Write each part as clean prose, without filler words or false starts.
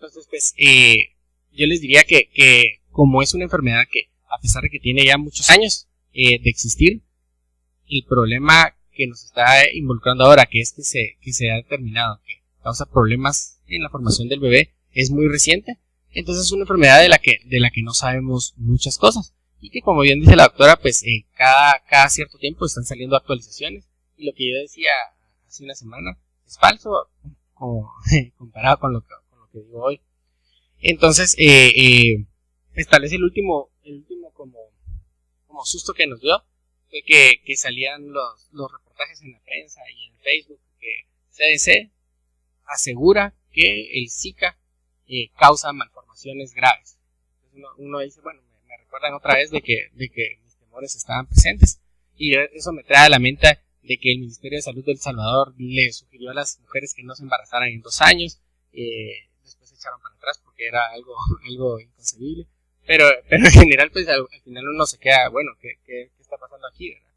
Entonces, pues, yo les diría que como es una enfermedad que, a pesar de que tiene ya muchos años de existir, el problema que nos está involucrando ahora, que es que se ha determinado que causa problemas en la formación del bebé, es muy reciente. Entonces es una enfermedad de la que no sabemos muchas cosas. Y que, como bien dice la doctora, pues cada cierto tiempo están saliendo actualizaciones. Y lo que yo decía hace una semana es falso, como comparado con lo que digo hoy. Entonces, tal vez el último como susto que nos dio fue que salían los reportajes en la prensa y en Facebook que CDC asegura que el Zika causa malformaciones graves. Entonces uno dice, bueno, me recuerdan otra vez de que mis temores estaban presentes, y eso me trae a la mente de que el Ministerio de Salud de El Salvador le sugirió a las mujeres que no se embarazaran en 2 años, después se echaron para atrás porque era algo inconcebible, pero en general pues al final uno se queda, bueno, ¿qué está pasando aquí, ¿verdad?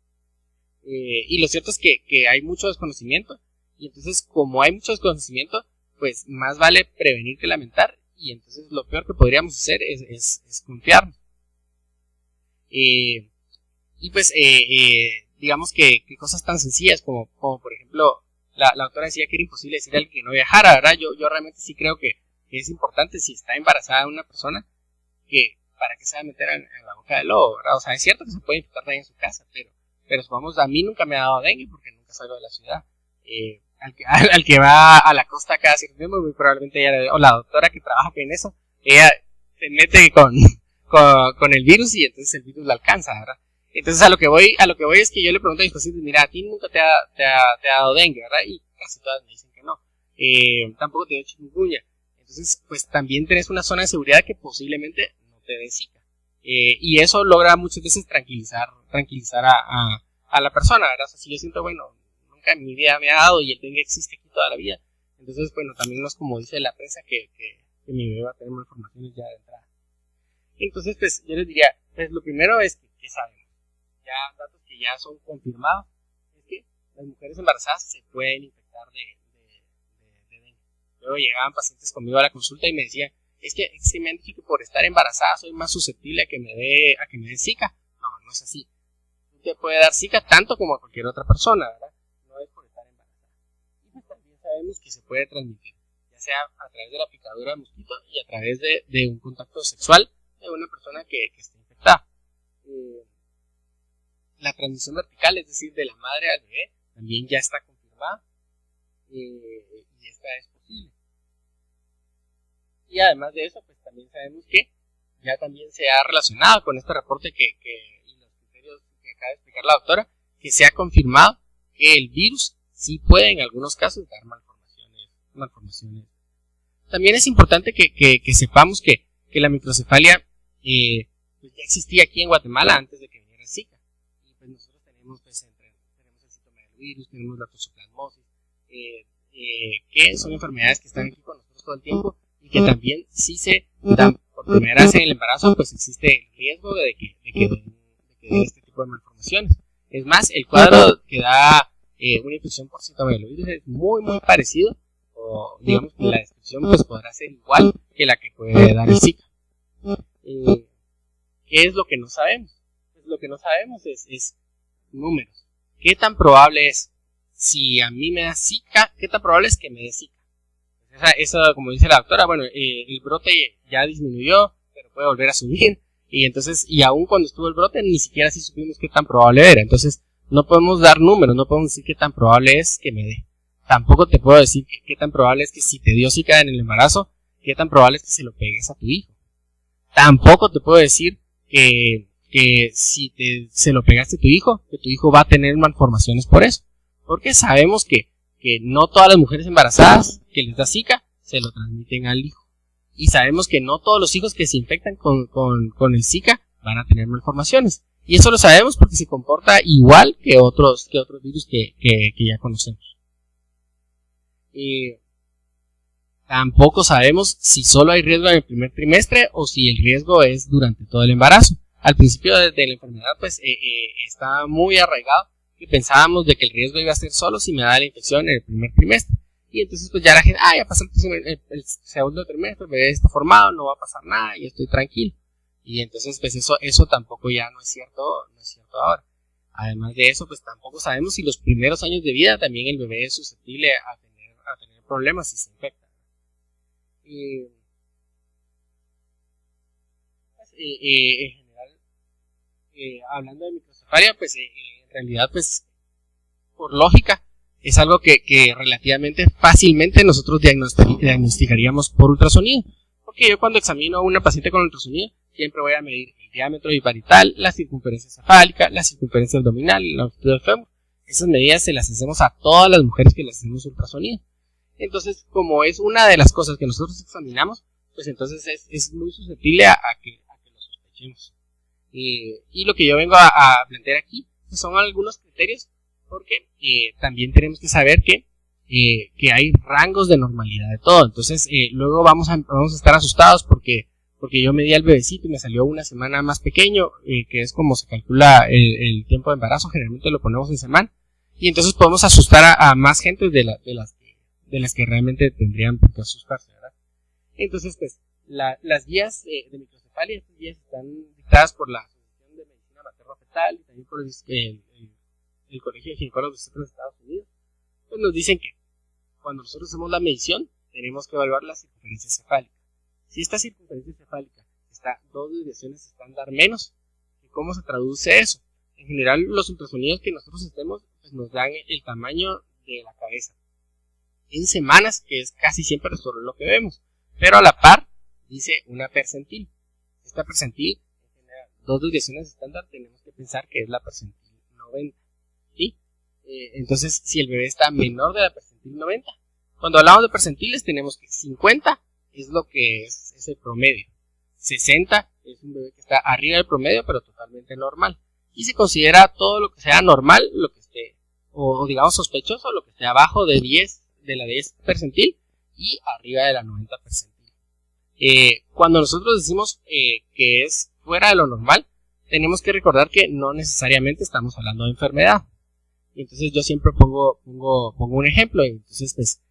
Y lo cierto es que hay mucho desconocimiento, y entonces como hay mucho desconocimiento, pues más vale prevenir que lamentar, y entonces lo peor que podríamos hacer es confiarnos. Y pues digamos que cosas tan sencillas como por ejemplo la doctora decía que era imposible decirle al que no viajara, ¿verdad? Yo realmente sí creo que es importante, si está embarazada una persona, que para qué se va a meter en la boca del lobo, ¿verdad? O sea, es cierto que se puede infectar también en su casa, pero supongamos, a mí nunca me ha dado dengue porque nunca salgo de la ciudad. Al que va a la costa cada cierto tiempo, muy probablemente ella, o la doctora que trabaja en eso, ella se mete con el virus, y entonces el virus la alcanza, ¿verdad? Entonces a lo que voy es que yo le pregunto a mis pacientes, mira, a ti nunca te ha dado dengue, ¿verdad? Y casi todas me dicen que no. Tampoco te dio chikungunya. Entonces, pues también tenés una zona de seguridad que posiblemente no te dé Zika. Y eso logra muchas veces tranquilizar a la persona, ¿verdad? O sea, si yo siento, bueno, nunca en mi vida me ha dado y el dengue existe aquí toda la vida, entonces, bueno, también no es como dice la prensa que mi bebé va a tener malformaciones ya de entrada. Entonces, pues yo les diría, pues lo primero es que sabemos. Ya datos que ya son confirmados es que las mujeres embarazadas se pueden infectar de dengue. Luego llegaban pacientes conmigo a la consulta y me decían, es que me han dicho que por estar embarazada soy más susceptible a que me dé Zika. No es así. Te puede dar Zika tanto como a cualquier otra persona, ¿verdad? No es por estar embarazada. Y pues también sabemos que se puede transmitir, ya sea a través de la picadura de mosquito y a través de un contacto sexual de una persona que esté infectada. La transmisión vertical, es decir, de la madre al bebé, también ya está confirmada, y esta es posible. Y además de eso, pues también sabemos que ya también se ha relacionado con este reporte y los criterios que acaba de explicar la doctora, que se ha confirmado que el virus sí puede en algunos casos dar malformaciones. También es importante que sepamos que la microcefalia pues ya existía aquí en Guatemala antes de que viniera el Zika. Y pues nosotros tenemos el citomegalovirus, tenemos la toxoplasmosis, que son enfermedades que están aquí con nosotros todo el tiempo, y que también si se dan por primera vez en el embarazo, pues existe el riesgo de que dé este tipo de malformaciones. Es más, el cuadro que da una infección por citomegalovirus es muy muy parecido, o digamos que la descripción pues podrá ser igual que la que puede dar el Zika. ¿Qué es lo que no sabemos? Pues lo que no sabemos es números. ¿Qué tan probable es? Si a mí me da Zika, ¿qué tan probable es que me dé Zika? Eso, como dice la doctora, bueno, el brote ya disminuyó, pero puede volver a subir. Y entonces, y aún cuando estuvo el brote, ni siquiera así supimos qué tan probable era. Entonces, no podemos dar números, no podemos decir qué tan probable es que me dé. Tampoco te puedo decir qué tan probable es que si te dio Zika en el embarazo, qué tan probable es que se lo pegues a tu hijo. Tampoco te puedo decir que si se lo pegaste a tu hijo, que tu hijo va a tener malformaciones por eso. Porque sabemos que no todas las mujeres embarazadas que les da Zika se lo transmiten al hijo. Y sabemos que no todos los hijos que se infectan con el Zika van a tener malformaciones. Y eso lo sabemos porque se comporta igual que otros virus que ya conocemos. Tampoco sabemos si solo hay riesgo en el primer trimestre o si el riesgo es durante todo el embarazo. Al principio de la enfermedad pues está muy arraigado que pensábamos de que el riesgo iba a ser solo si me daba la infección en el primer trimestre. Y entonces pues ya la gente, ya pasó el segundo trimestre, el bebé está formado, no va a pasar nada y estoy tranquilo. Y entonces pues eso tampoco ya no es cierto ahora. Además de eso, pues tampoco sabemos si los primeros años de vida también el bebé es susceptible a tener problemas si se infecta. En general, hablando de microcefalia, pues en realidad, pues por lógica, es algo que relativamente fácilmente nosotros diagnosticaríamos por ultrasonido. Porque yo cuando examino a una paciente con ultrasonido, siempre voy a medir el diámetro biparital, la circunferencia cefálica, la circunferencia abdominal, la longitud del fémur. Esas medidas se las hacemos a todas las mujeres que les hacemos ultrasonido. Entonces, como es una de las cosas que nosotros examinamos, pues entonces es muy susceptible a que lo sospechemos. Y lo que yo vengo a plantear aquí pues son algunos criterios, porque también tenemos que saber que hay rangos de normalidad de todo. Entonces, luego vamos a estar asustados porque yo medí al bebecito y me salió una semana más pequeño, que es como se calcula el tiempo de embarazo, generalmente lo ponemos en semana, y entonces podemos asustar a más gente de las que realmente tendrían por qué asustarse, ¿verdad? Entonces, pues, las guías de microcefalia, estas guías están dictadas por la Asociación de Medicina Materno-Fetal y también por el Colegio de Ginecólogos de Estados Unidos. Pues nos dicen que cuando nosotros hacemos la medición, tenemos que evaluar la circunferencia cefálica. Si esta circunferencia cefálica está 2 desviaciones estándar menos, ¿cómo se traduce eso? En general, los ultrasonidos que nosotros hacemos pues nos dan el tamaño de la cabeza en semanas, que es casi siempre solo lo que vemos, pero a la par dice una percentil. Esta percentil, en general, 2 desviaciones estándar, tenemos que pensar que es la percentil 90. ¿Sí? Entonces, si el bebé está menor de la percentil 90, cuando hablamos de percentiles tenemos que 50 es lo que es el promedio, 60 es un bebé que está arriba del promedio pero totalmente normal, y se considera todo lo que sea normal, lo que esté, o digamos sospechoso, lo que esté abajo de la 10 percentil y arriba de la 90 percentil. Cuando nosotros decimos que es fuera de lo normal, tenemos que recordar que no necesariamente estamos hablando de enfermedad. Y entonces yo siempre pongo un ejemplo. Entonces, pues,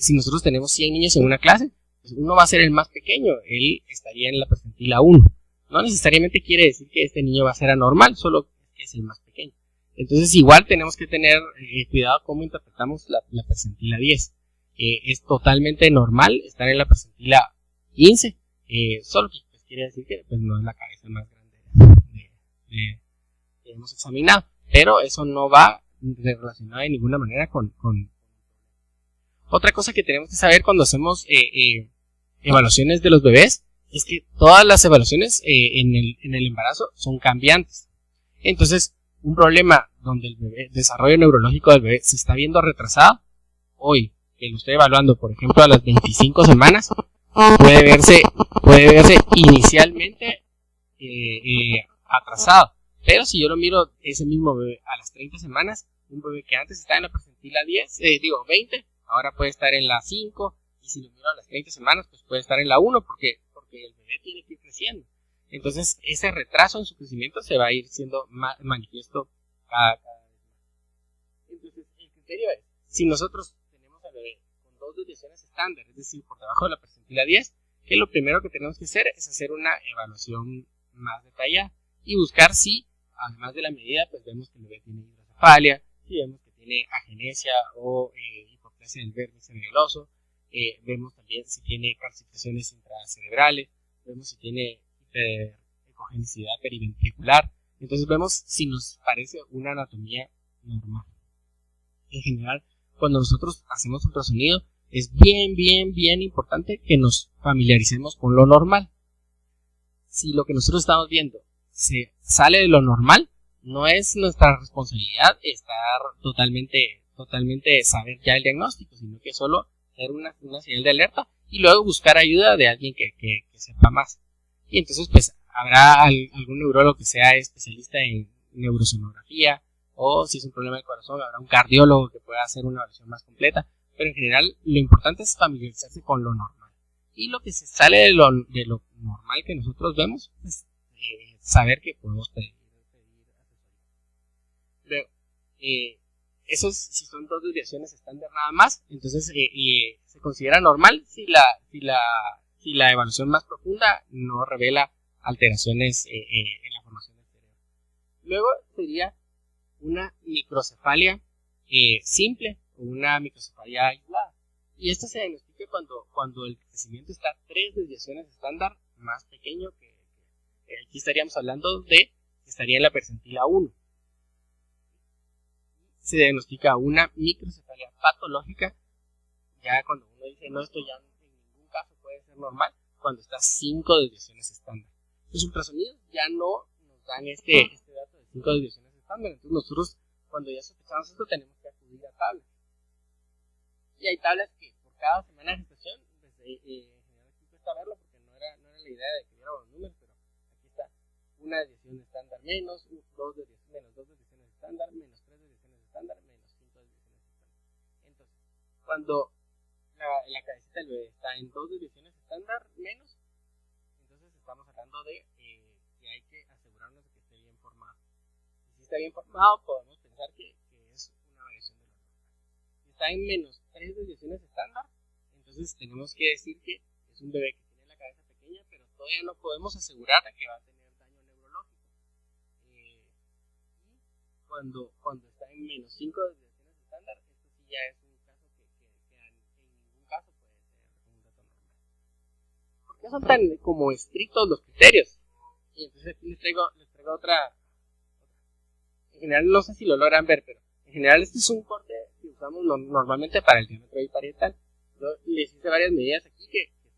si nosotros tenemos 100 niños en una clase, pues uno va a ser el más pequeño, él estaría en la percentila 1. No necesariamente quiere decir que este niño va a ser anormal, solo que es el más pequeño. Entonces, igual tenemos que tener cuidado cómo interpretamos la percentila 10. Es totalmente normal estar en la percentila 15, solo que pues, quiere decir que pues, no es la cabeza más grande que hemos examinado, pero eso no va relacionado de ninguna manera con otra cosa que tenemos que saber cuando hacemos evaluaciones de los bebés, es que todas las evaluaciones en el embarazo son cambiantes. Entonces, un problema donde el desarrollo neurológico del bebé se está viendo retrasado, hoy que lo estoy evaluando, por ejemplo, a las 25 semanas, puede verse inicialmente atrasado. Pero si yo lo miro ese mismo bebé a las 30 semanas, un bebé que antes estaba en la percentila 20, ahora puede estar en la 5, y si lo miro a las 30 semanas, pues puede estar en la 1, porque el bebé tiene que ir creciendo. Entonces, ese retraso en su crecimiento se va a ir siendo manifiesto cada vez más. Entonces, el criterio es, si nosotros tenemos al bebé con 2 desviaciones estándar, es decir, por debajo de la percentila 10, que lo primero que tenemos que hacer es hacer una evaluación más detallada y buscar si, además de la medida, pues vemos que el bebé tiene hidrocefalia, si vemos que tiene agenesia o hipoplasia del vértice nebuloso, vemos también si tiene calcificaciones intracerebrales, vemos si tiene ecogenicidad periventricular. Entonces vemos si nos parece una anatomía normal. En general, cuando nosotros hacemos ultrasonido, es bien importante que nos familiaricemos con lo normal. Si lo que nosotros estamos viendo se sale de lo normal, no es nuestra responsabilidad estar totalmente saber ya el diagnóstico, sino que solo hacer una señal de alerta y luego buscar ayuda de alguien que sepa más. Y entonces pues habrá algún neurólogo que sea especialista en neurosonografía, o si es un problema de corazón habrá un cardiólogo que pueda hacer una evaluación más completa, pero en general lo importante es familiarizarse con lo normal. Y lo que se sale de lo normal que nosotros vemos, pues saber que podemos pedir asesoría. Luego, Esos, si son 2 desviaciones estándar nada más, entonces se considera normal si la evaluación más profunda no revela alteraciones en la formación del cerebro. Luego sería una microcefalia simple o una microcefalia aislada. Y esto se diagnostica cuando el crecimiento está 3 desviaciones estándar más pequeño que aquí estaríamos hablando de que estaría en la percentila 1. Se diagnostica una microcefalia patológica ya cuando uno dice no, esto ya en ningún caso puede ser normal, cuando está 5 desviaciones estándar. Los ultrasonidos ya no nos dan este dato de 5 desviaciones estándar, entonces nosotros cuando ya sospechamos esto tenemos que acudir a tablas. Y hay tablas que por cada semana de gestación, pues, en general aquí cuesta verlo porque no era la idea de que viéramos los números, pero aquí está una desviación estándar menos, 2 desviaciones estándar, menos 3 desviaciones estándar, menos 5 desviaciones estándar. Entonces, cuando la cabecita del bebé está en 2 desviaciones estándar menos, entonces estamos hablando de que hay que asegurarnos de que esté bien formado. Y si está bien formado, podemos pensar que es una variación de lo normal. Si está en menos 3 desviaciones estándar, entonces tenemos que decir que es un bebé que tiene la cabeza pequeña, pero todavía no podemos asegurar que va a tener daño neurológico. Y cuando está en menos 5 desviaciones estándar, esto sí ya es un caso que en ningún caso puede ser un dato normal. ¿Por qué son tan como estrictos los criterios? Y entonces aquí les traigo otra. En general no sé si lo logran ver, pero en general este es un corte que usamos normalmente para el diámetro biparietal. Yo les hice varias medidas aquí que son.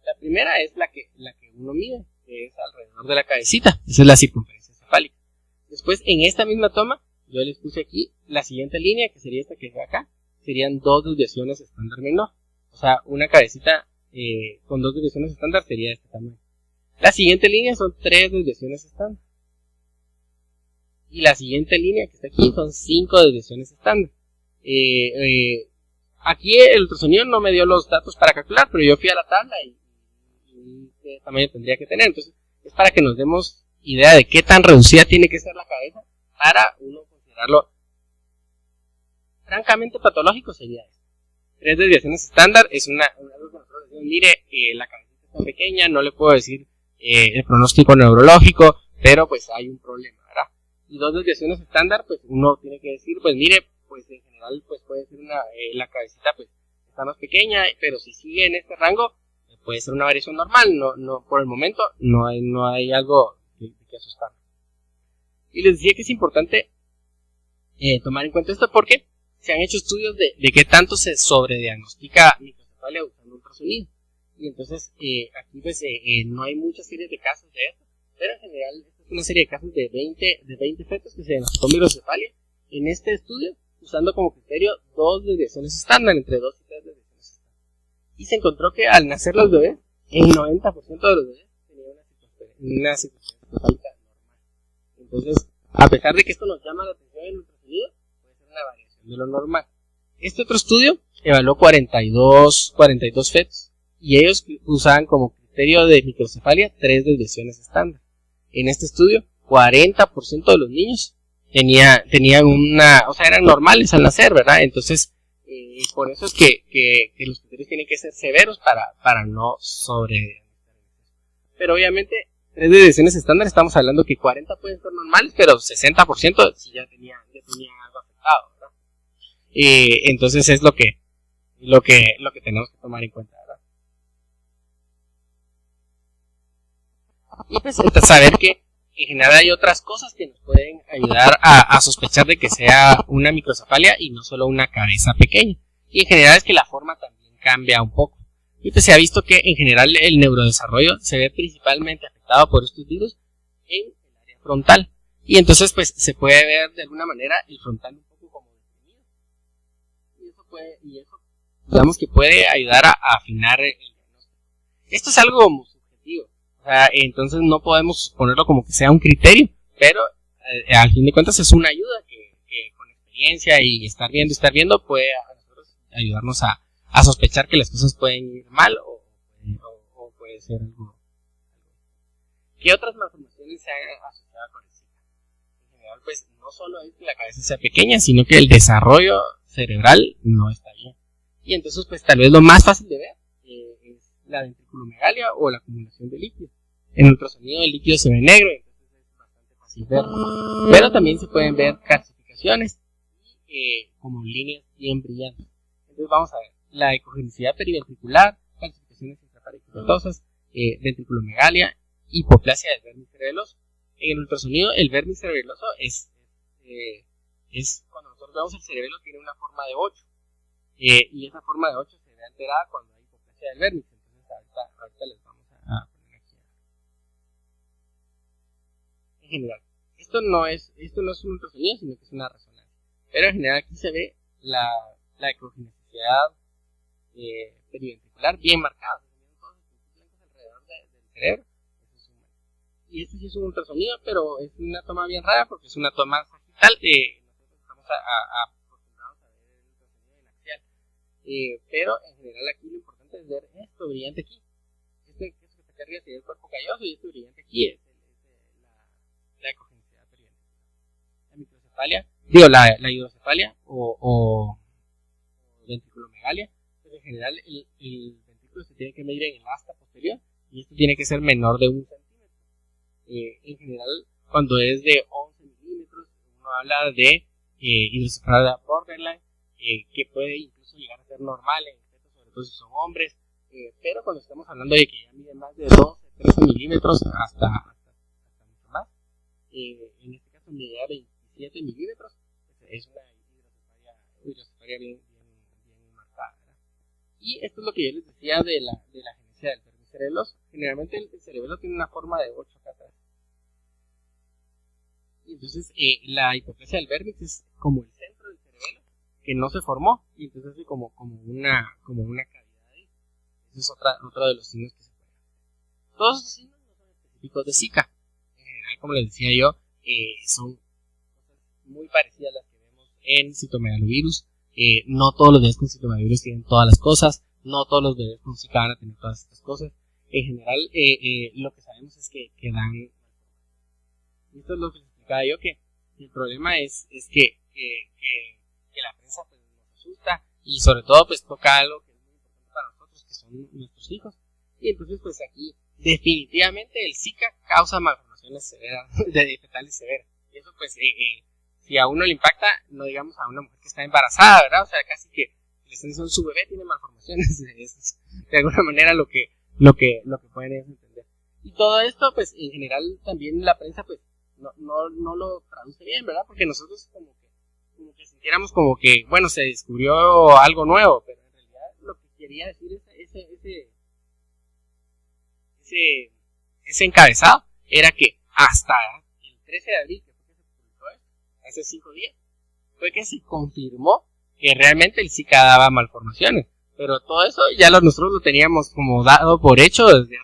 La primera es la que uno mide, que es alrededor de la cabecita. Esa es la circunferencia cefálica. Después, en esta misma toma, yo les puse aquí la siguiente línea, que sería esta que está acá. Serían 2 desviaciones estándar menor. O sea, una cabecita con 2 desviaciones estándar sería de este tamaño. La siguiente línea son 3 desviaciones estándar. Y la siguiente línea que está aquí son 5 desviaciones estándar. Aquí el ultrasonido no me dio los datos para calcular, pero yo fui a la tabla y qué tamaño tendría que tener. Entonces, es para que nos demos idea de qué tan reducida tiene que ser la cabeza para uno considerarlo francamente patológico. Sería esto. 3 desviaciones estándar es algo que nosotros decimos, mire, la cabecita está pequeña, no le puedo decir el pronóstico neurológico, pero pues hay un problema, ¿verdad? Y 2 desviaciones estándar, pues uno tiene que decir, pues mire, pues en general pues puede ser la cabecita pues está más pequeña, pero si sigue en este rango puede ser una variación normal. No por el momento no hay algo que asustar. Y les decía que es importante tomar en cuenta esto porque se han hecho estudios de qué tanto se sobrediagnostica microcefalia usando ultrasonido. Y entonces aquí pues no hay muchas series de casos de esto, pero en general esta es una serie de casos de 20 fetos que se diagnosticó microcefalia en este estudio usando como criterio 2 desviaciones estándar, entre 2 y 3 desviaciones estándar. Y se encontró que al nacer los bebés, el 90% de los bebés tenían una circunferencia cefálica normal. Entonces, a pesar de que esto nos llama la atención en el ultrasonido, puede ser una variación de lo normal. Este otro estudio evaluó 42 fetos y ellos usaban como criterio de microcefalia 3 desviaciones estándar. En este estudio, 40% de los niños tenían o sea, eran normales al nacer, ¿verdad? Entonces, por eso es que los criterios tienen que ser severos para no sobre. Pero obviamente, 3 desviaciones estándar, estamos hablando que 40 pueden ser normales, pero 60% sí ya tenía algo afectado, ¿verdad? Entonces es lo que tenemos que tomar en cuenta, ¿verdad? Y pues saber que en general hay otras cosas que nos pueden ayudar a sospechar de que sea una microcefalia y no solo una cabeza pequeña. Y en general es que la forma también cambia un poco. Y pues se ha visto que en general el neurodesarrollo se ve principalmente afectado por estos virus en el área frontal. Y entonces pues se puede ver de alguna manera el frontal un poco como deprimido. Y eso digamos que puede ayudar a afinar el diagnóstico. Esto es algo muy subjetivo. O sea, entonces no podemos ponerlo como que sea un criterio, pero al fin de cuentas es una ayuda que con experiencia y estar viendo puede a nosotros ayudarnos a sospechar que las cosas pueden ir mal o puede ser algo. ¿Qué otras malformaciones se han asociado con el SIDA? En general, pues no solo es que la cabeza sea pequeña, sino que el desarrollo cerebral no está bien. Y entonces, pues tal vez lo más fácil de ver es la ventriculomegalia o la acumulación de líquido. En ultrasonido el líquido se ve negro, entonces es bastante fácil verlo. Pero también se pueden ver calcificaciones como líneas bien brillantes. Entonces vamos a ver la ecogenicidad periventricular, calcificaciones intraparenquimosas, ventriculomegalia, hipoplasia del vermis cerebeloso. En el ultrasonido el vermis cerebeloso es cuando nosotros vemos el cerebelo tiene una forma de 8 y esa forma de 8 se ve alterada cuando hay hipoplasia del vermis. Entonces ahorita les vamos a poner aquí. En general, esto no es un ultrasonido, sino que es una resonancia. Pero en general aquí se ve la ecogenicidad periventricular bien marcada. Se ven todos los puntos blancos alrededor del cerebro. Y este sí es un ultrasonido, pero es una toma bien rara porque es una toma sagital. Nosotros estamos acostumbrados a ver el ultrasonido en axial. Pero en general aquí lo importante es ver esto brillante aquí. Esto que está acá arriba sería el cuerpo calloso y esto brillante aquí es la ecogenicidad periventricular. La microcefalia, la hidrocefalia o ventriculomegalia, pues en general el ventrículo se tiene que medir en el asta posterior y esto tiene que ser menor de 1 centímetro. En general, cuando es de 11 milímetros, uno habla de hidrocefalia borderline, que puede incluso llegar a ser normal en fetos, sobre todo si son hombres, pero cuando estamos hablando de que ya mide más de 12, 13 milímetros, hasta mucho más, en este caso mide 27 milímetros, es una hidrocefalia bien marcada, ¿verdad? Y esto es lo que yo les decía de la genesia del vermis cerebeloso. Generalmente el cerebelo tiene una forma de 8 acá atrás. Y entonces la hipoplasia del vermis es como el centro del cerebelo que no se formó y entonces hace como una cavidad ahí. Ese es otro de los signos que se pueden hacer. Todos esos signos no son específicos de Zika. En general, como les decía yo, son cosas muy parecidas a las que vemos en citomegalovirus. No todos los bebés con citomegalovirus tienen todas las cosas, no todos los bebés con Zika van a tener todas estas cosas. En general, lo que sabemos es que dan. Y esto es lo que les explicaba yo, que el problema es que la prensa pues, nos asusta y sobre todo pues toca algo que es muy importante para nosotros, que son nuestros hijos. Y entonces pues aquí definitivamente el Zika causa malformaciones severas, fetales severas. Y eso pues si a uno le impacta, no digamos a una mujer que está embarazada, ¿verdad? O sea, casi que le están diciendo su bebé tiene malformaciones. Es de alguna manera lo que pueden entender. Y todo esto, pues, en general, también la prensa, pues, no lo traduce bien, ¿verdad? Porque nosotros como que sintiéramos como que, bueno, se descubrió algo nuevo, pero en realidad lo que quería decir ese encabezado era que hasta el 13 de abril, que fue que se publicó esto, hace 5 días, fue que se confirmó que realmente el Zika daba malformaciones. Pero todo eso ya nosotros lo teníamos como dado por hecho desde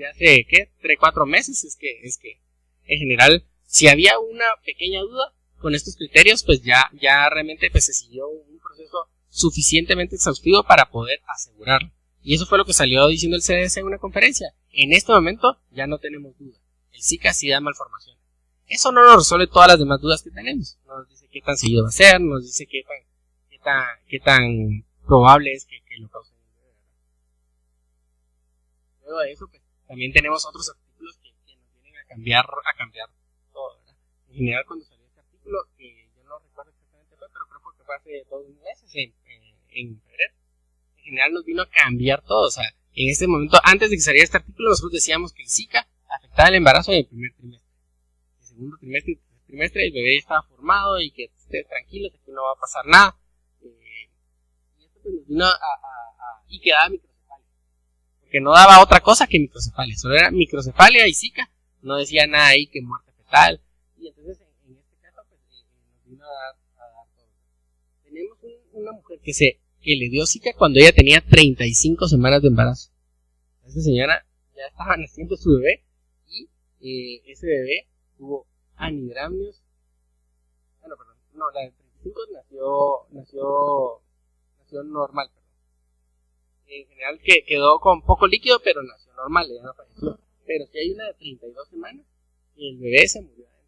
hace ¿qué? 3-4 meses. Es que en general, si había una pequeña duda con estos criterios, pues ya realmente pues, se siguió un proceso suficientemente exhaustivo para poder asegurarlo. Y eso fue lo que salió diciendo el CDC en una conferencia. En este momento ya no tenemos duda. El Zika sí da malformaciones. Eso no nos resuelve todas las demás dudas que tenemos. No nos dice qué tan seguido va a ser, nos dice qué tan probable es que lo causen. Luego de eso, pues, también tenemos otros artículos que nos vienen a cambiar todo, ¿verdad? En general, cuando salió este artículo, yo no recuerdo exactamente cuál, pero creo que fue hace 2 meses, en febrero. En general nos vino a cambiar todo. O sea, en este momento, antes de que saliera este artículo, nosotros decíamos que el Zika afectaba el embarazo en el primer trimestre. En el segundo trimestre y tercer trimestre, el bebé estaba formado y que esté tranquilo, que no va a pasar nada. Nos vino y quedaba microcefalia, porque no daba otra cosa que microcefalia, solo era microcefalia y Zika, no decía nada ahí que muerte fetal. Y entonces en este caso pues, nos vino a dar todo. Tenemos una mujer que le dio Zika cuando ella tenía 35 semanas de embarazo. Esta señora ya estaba naciendo su bebé y ese bebé tuvo anidramnios. La de 35 nació normal, en general que quedó con poco líquido, pero nació normal, ya no falleció. Pero si hay una de 32 semanas y el bebé se murió adentro.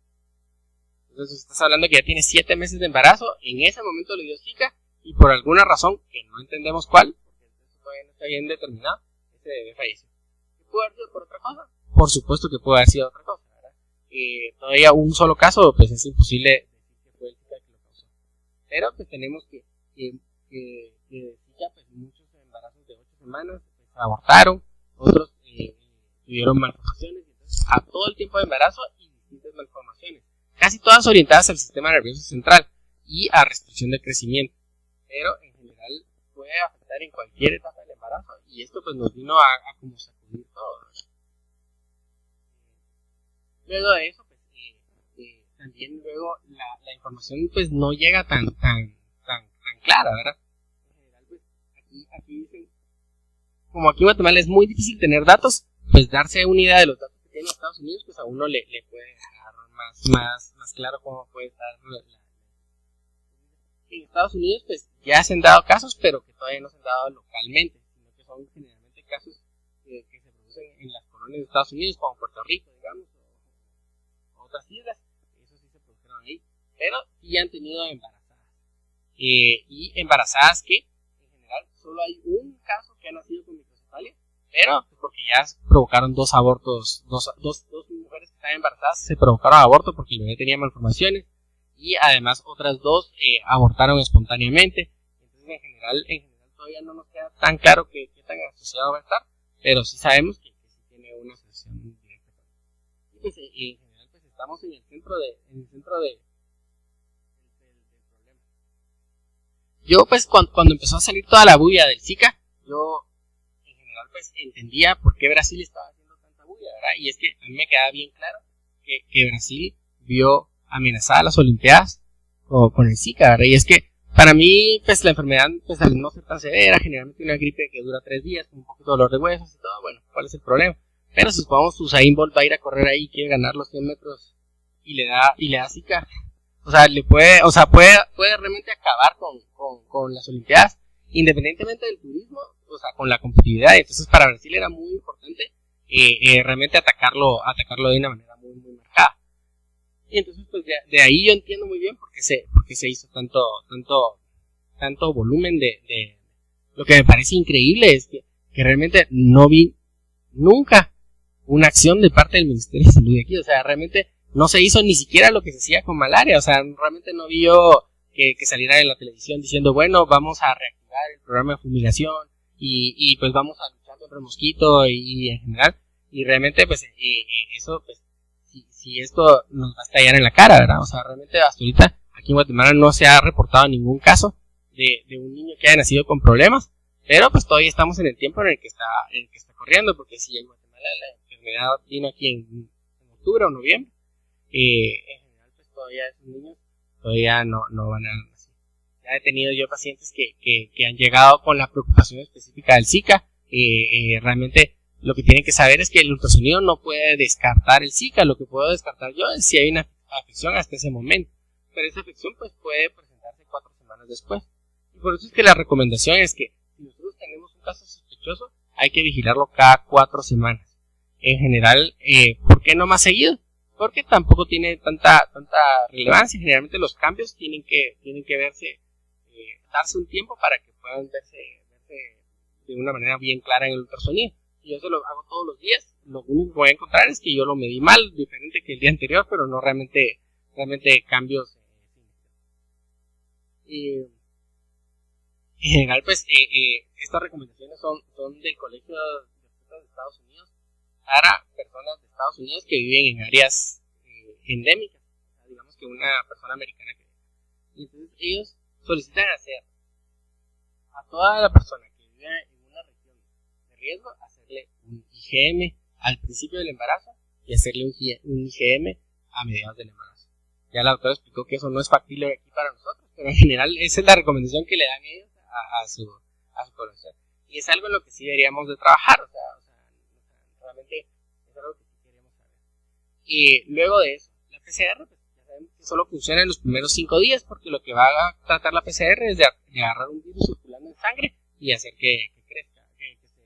Entonces estás hablando que ya tiene 7 meses de embarazo, en ese momento le dio Zika y por alguna razón que no entendemos cuál, porque eso todavía no está bien determinado, ese bebé falleció. ¿Qué pudo haber sido por otra cosa? Por supuesto que pudo haber sido otra cosa, ¿verdad? Todavía un solo caso, pues es imposible decir que fue el Zika que lo causó. Pero pues tenemos que Zika, pues muchos embarazos de 8 semanas pues, abortaron, otros tuvieron malformaciones, entonces a todo el tiempo de embarazo y distintas malformaciones, casi todas orientadas al sistema nervioso central y a restricción de crecimiento, pero en general puede afectar en cualquier etapa del embarazo y esto pues nos vino a como sacudir todo, ¿no? Luego de eso pues también luego la información pues no llega tan clara, ¿verdad? En general pues aquí dicen, como aquí en Guatemala es muy difícil tener datos, pues darse una idea de los datos que tiene Estados Unidos, pues a uno le puede dejar más claro cómo puede estar. En Estados Unidos pues ya se han dado casos, pero que todavía no se han dado localmente, sino que son generalmente casos que se producen en las colonias de Estados Unidos, como Puerto Rico, digamos, o otras islas, eso sí se produjeron ahí, pero sí han tenido embarazadas. Y embarazadas que en general solo hay un caso que ha nacido con microcefalia, pero porque ya provocaron 2 abortos, dos mujeres que estaban embarazadas se provocaron aborto porque el bebé tenía malformaciones y además otras 2 abortaron espontáneamente. Entonces en general todavía no nos queda tan claro qué tan asociado va a estar, pero sí sabemos que sí tiene una asociación directa. Y pues en general pues estamos en el centro del problema. Yo pues cuando empezó a salir toda la bulla del Zika, yo en general pues entendía por qué Brasil estaba haciendo tanta bulla, ¿verdad? Y es que a mí me quedaba bien claro que Brasil vio amenazadas las Olimpiadas con el Zika, ¿verdad? Y es que para mí pues la enfermedad pues al no ser tan severa, generalmente una gripe que dura 3 días con un poquito de dolor de huesos y todo, bueno, ¿cuál es el problema? Pero si supongamos Usain Bolt va a ir a correr ahí y quiere ganar los 100 metros y le da Zika, o sea, puede realmente acabar con las Olimpiadas, independientemente del turismo, o sea, con la competitividad. Entonces, para Brasil era muy importante realmente atacarlo de una manera muy marcada. Y entonces, pues de ahí yo entiendo muy bien por qué se hizo tanto volumen de lo que me parece increíble es que realmente no vi nunca una acción de parte del Ministerio de Salud de aquí, o sea, realmente no se hizo ni siquiera lo que se hacía con malaria, o sea, realmente no vi yo que saliera en la televisión diciendo, bueno, vamos a reactivar el programa de fumigación y pues vamos a luchar contra el mosquito y en general, y realmente pues eso, pues, si esto nos va a estallar en la cara, ¿verdad? O sea, realmente hasta ahorita aquí en Guatemala no se ha reportado ningún caso de un niño que haya nacido con problemas, pero pues todavía estamos en el tiempo en el que está corriendo, porque si en Guatemala la enfermedad vino aquí en octubre o noviembre, en general pues todavía esos niños todavía no van a nacer. Ya he tenido yo pacientes que han llegado con la preocupación específica del Zika. Realmente lo que tienen que saber es que el ultrasonido no puede descartar el Zika. Lo que puedo descartar yo es si hay una afección hasta ese momento, pero esa afección pues puede presentarse 4 semanas después, y por eso es que la recomendación es que si nosotros tenemos un caso sospechoso hay que vigilarlo cada 4 semanas en general. ¿Por qué no más seguido? Porque tampoco tiene tanta relevancia. Generalmente los cambios tienen que verse, darse un tiempo para que puedan verse de una manera bien clara en el ultrasonido. Si yo se lo hago todos los días, lo único que voy a encontrar es que yo lo medí mal, diferente que el día anterior, pero no realmente cambios. En general, pues estas recomendaciones son del Colegio de Estados Unidos para personas de Estados Unidos que viven en áreas endémicas, o sea, digamos que una persona americana que vive. Y entonces ellos solicitan hacer a toda la persona que vive en una región de riesgo, hacerle un IgM al principio del embarazo y hacerle un IgM a mediados del embarazo. Ya la doctora explicó que eso no es factible aquí para nosotros, pero en general esa es la recomendación que le dan ellos a su población. Y es algo en lo que sí deberíamos de trabajar, o sea realmente es algo que sí queremos saber. Y luego de eso, la PCR, pues ya sabemos que solo funciona en los primeros 5 días, porque lo que va a tratar la PCR es de agarrar un virus circulando en sangre y hacer que crezca, que se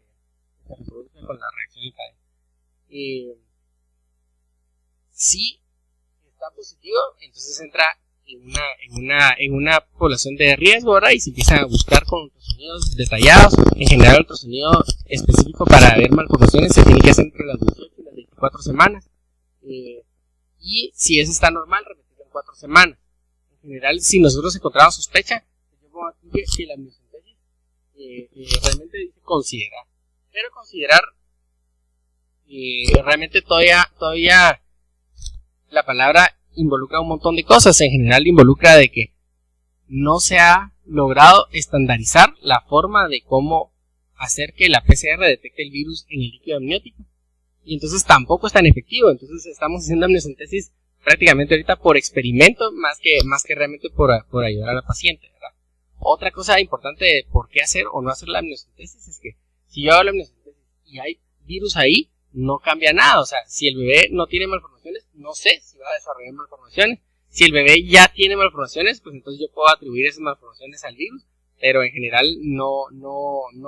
reproduzca con la reacción en cadena. Sí está positivo, entonces entra en una población de riesgo, ¿verdad? Y se empiezan a buscar con ultrasonidos detallados. En general, el ultrasonido específico para ver malformaciones se tiene que hacer entre las 18 y las 24 semanas. Y si eso está normal, repetirlo en 4 semanas. En general, si nosotros encontramos sospecha, yo pongo aquí que la amniocentesis realmente dice considerar. Pero considerar, realmente todavía la palabra involucra un montón de cosas. En general involucra de que no se ha logrado estandarizar la forma de cómo hacer que la PCR detecte el virus en el líquido amniótico, y entonces tampoco es tan efectivo. Entonces estamos haciendo amniocentesis prácticamente ahorita por experimento, más que realmente por ayudar a la paciente, ¿verdad? Otra cosa importante de por qué hacer o no hacer la amniocentesis es que si yo hago la amniocentesis y hay virus ahí, no cambia nada. O sea, si el bebé no tiene malformaciones, no sé si va a desarrollar malformaciones. Si el bebé ya tiene malformaciones, pues entonces yo puedo atribuir esas malformaciones al virus, pero en general no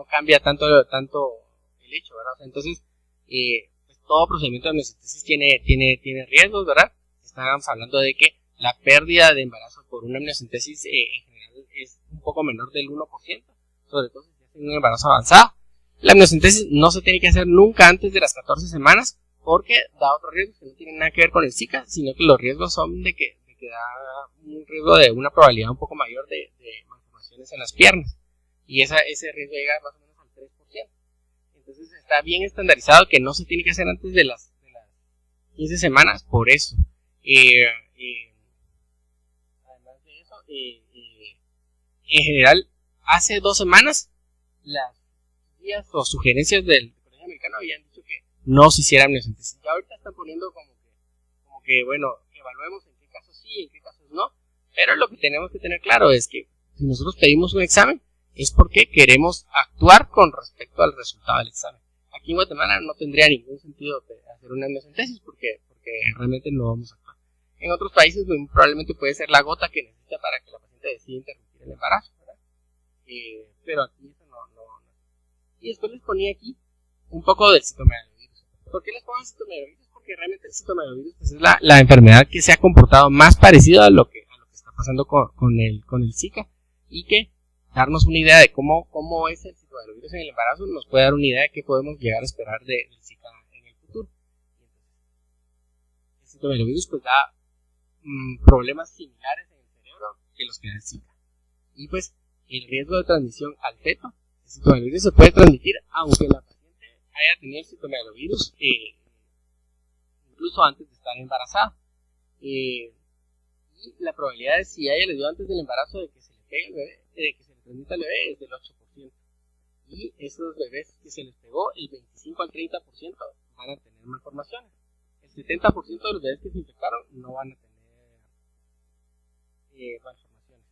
cambia tanto el hecho, ¿verdad? O sea, entonces, pues todo procedimiento de amniocentesis tiene riesgos, ¿verdad? Estábamos hablando de que la pérdida de embarazo por una amniocentesis en general es un poco menor del 1%, sobre todo si se hace un embarazo avanzado. La amniocentesis no se tiene que hacer nunca antes de las 14 semanas porque da otros riesgos que no tienen nada que ver con el Zika, sino que los riesgos son de que da un riesgo de una probabilidad un poco mayor de malformaciones en las piernas, y ese riesgo llega más o menos al 3%. Entonces está bien estandarizado que no se tiene que hacer antes de las 15 semanas por eso. Además de eso, en general, hace 2 semanas las guías o sugerencias del Colegio Americano habían dicho que no se hiciera amniocentesis. Ya ahorita están poniendo como que bueno, evaluemos en qué casos sí, en qué casos no, pero lo que tenemos que tener claro es que si nosotros pedimos un examen es porque queremos actuar con respecto al resultado del examen. Aquí en Guatemala no tendría ningún sentido hacer una amniocentesis porque realmente no vamos a actuar. En otros países probablemente puede ser la gota que necesita para que la paciente decida interrumpir el embarazo, ¿verdad? Pero aquí eso no. Y después les ponía aquí un poco del citomegalovirus. ¿Por qué les pongo citomegalovirus? Porque realmente el citomegalovirus pues, es la enfermedad que se ha comportado más parecido a lo que está pasando con el Zika, y que darnos una idea de cómo es el citomegalovirus en el embarazo nos puede dar una idea de qué podemos llegar a esperar del Zika en el futuro. El citomegalovirus pues da problemas similares en el cerebro que los que da el Zika, y pues el riesgo de transmisión al feto, el citomegalovirus se puede transmitir aunque la paciente haya tenido el citomegalovirus incluso antes de estar embarazada. Y la probabilidad de si a ella le dio antes del embarazo de que se le pegue el bebé, de que se le transmita al bebé, es del 8%. Y esos bebés que se les pegó, el 25 al 30% van a tener malformaciones. El 70% de los bebés que se infectaron no van a tener malformaciones.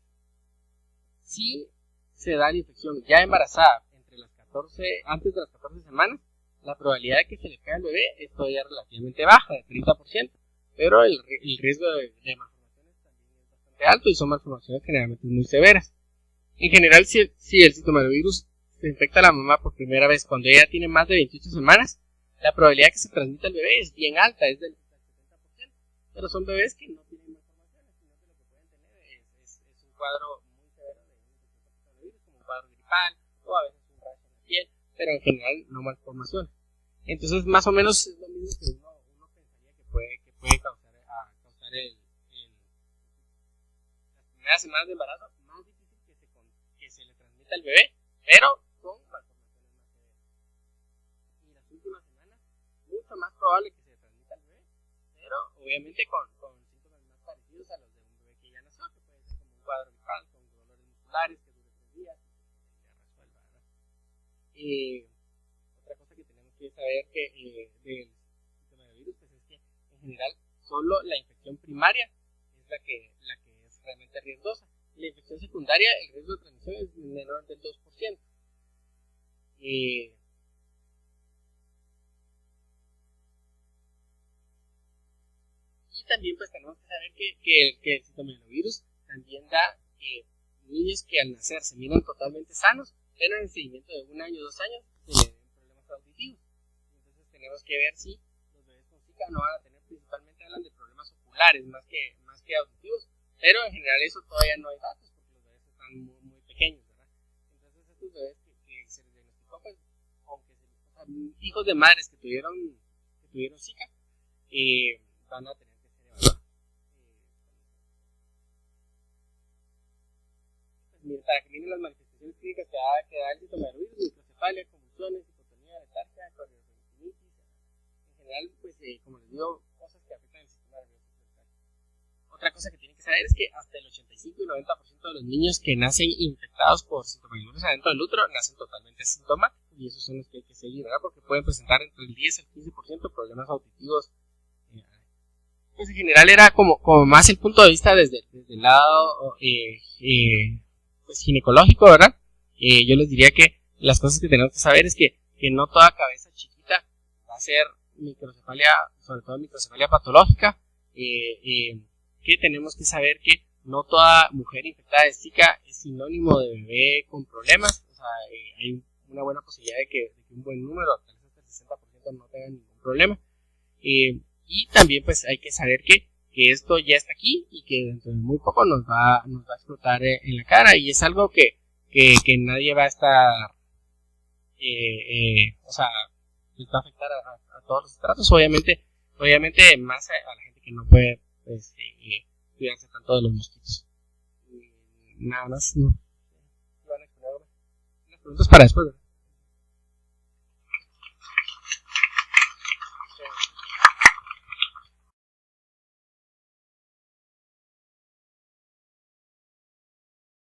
Si se da la infección ya embarazada antes de las 14 semanas, la probabilidad de que se le pegue al bebé es todavía relativamente baja, de 30%, pero el riesgo de malformaciones también es bastante alto, y son malformaciones generalmente muy severas. En general, si el citomegalovirus se infecta a la mamá por primera vez cuando ella tiene más de 28 semanas, la probabilidad de que se transmita al bebé es bien alta, es del 70%, pero son bebés que no tienen malformaciones, sino que lo que pueden tener es un cuadro muy severo de citomegalovirus, como un cuadro gripal, o a veces un rash en la piel, pero en general no malformaciones. Entonces más o menos es lo mismo que uno pensaría que puede causar las primeras semanas de embarazo, más difícil que se le transmita al bebé, pero con malformaciones más severas. Y las últimas semanas, mucho más probable que se le transmita al bebé, pero obviamente con síntomas más parecidos a los de un bebé que ya nació, que puede ser como un cuadro gripal, con dolores musculares que dure 3 días y se resuelva, ¿verdad? Otra cosa que tenemos que saber del citomegalovirus pues es que en general solo la infección primaria es la que es realmente riesgosa. La infección secundaria, el riesgo de transmisión es menor del 2%. Y también pues tenemos que saber que el citomegalovirus también da niños que al nacer se miran totalmente sanos, pero en el seguimiento de 1 año, 2 años se le den problemas auditivos. Entonces tenemos que ver si los bebés con Zika no van a tener, principalmente hablan de problemas oculares oculares más que auditivos, pero en general eso todavía no hay datos porque los bebés están muy pequeños, ¿verdad? Entonces estos bebés que se les diagnosticó, pues, aunque hijos de madres que tuvieron Zika, van a tener que ser evaluados. Pues, para que miren las manifestaciones clínicas que da el citomegalovirus, microcefalia, convulsiones, hipotonía, letargia, cardiomiopatía. En general, pues, como les digo, cosas que afectan el sistema nervioso central. Otra cosa que tienen que saber es que hasta el 85 y 90% de los niños que nacen infectados por citomegalovirus adentro del útero nacen totalmente asintomáticos, y esos son los que hay que seguir, ¿verdad? Porque pueden presentar entre el 10 y el 15% problemas auditivos. Pues en general era como más el punto de vista desde el lado pues ginecológico, ¿verdad? Yo les diría que las cosas que tenemos que saber es que no toda cabeza chiquita va a ser microcefalia, sobre todo microcefalia patológica, que tenemos que saber que no toda mujer infectada de Zika es sinónimo de bebé con problemas. O sea, hay una buena posibilidad de que un buen número, tal vez hasta el 60%, no tenga ningún problema. Y también pues hay que saber que esto ya está aquí y que dentro de muy poco nos va a explotar en la cara, y es algo que nadie va a estar, o sea, les va a afectar a todos los estratos, obviamente más a la gente que no puede, pues, cuidarse tanto de los mosquitos. Nada más, no. Van a exponer unas preguntas para después, ¿verdad?